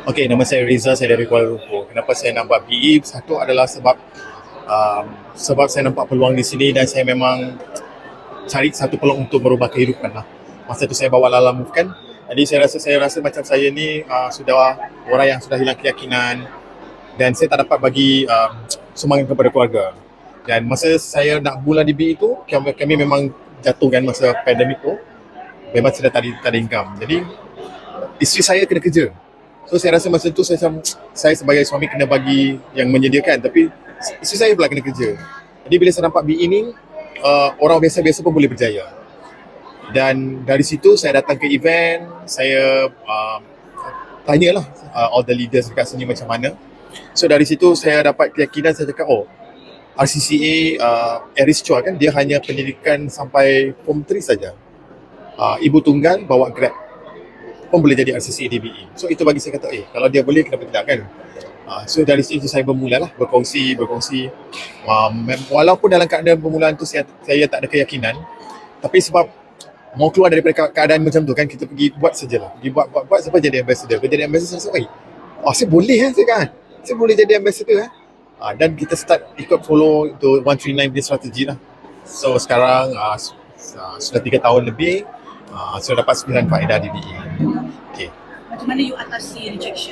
Okey, nama saya Reza, saya dari Kuala Lumpur. Kenapa saya nak buat PE? Satu adalah sebab saya nampak peluang di sini dan saya memang cari satu peluang untuk merubah kehidupan lah. Masa tu saya bawa Lala Move kan. Jadi saya rasa macam saya ni sudah orang yang sudah hilang keyakinan dan saya tak dapat bagi sumbangan kepada keluarga. Dan masa saya nak mula di BE tu, kami memang jatuh kan masa pandemik tu. Memang sudah tak ada income. Jadi isteri saya kena kerja. So saya rasa masa tu saya sebagai suami kena bagi yang menyediakan, tapi isteri saya pula kena kerja. Jadi bila saya nampak BE ni, orang biasa-biasa pun boleh berjaya. Dan dari situ saya datang ke event, saya tanyalah all the leaders dekat sini macam mana. So dari situ saya dapat keyakinan, saya cakap RCCA Aris Chua kan, dia hanya pendidikan sampai form 3 saja. Ibu tunggal bawa Grab pun boleh jadi RCCA DBE. So itu bagi saya kata, kalau dia boleh kenapa tidak kan. So dari situ saya bermula lah berkongsi. Walaupun dalam keadaan permulaan tu saya tak ada keyakinan, tapi sebab mau keluar daripada keadaan macam tu kan, kita pergi buat sajalah. Pergi buat sampai jadi ambassador. Bila jadi ambassador saya rasa, saya boleh saya kan. Saya boleh jadi ambassador dan kita start ikut follow tu 139 punya strategi lah. So sekarang sudah 3 tahun lebih, sudah dapat 9 faedah DBE. Okay. Macam mana you atasi rejection?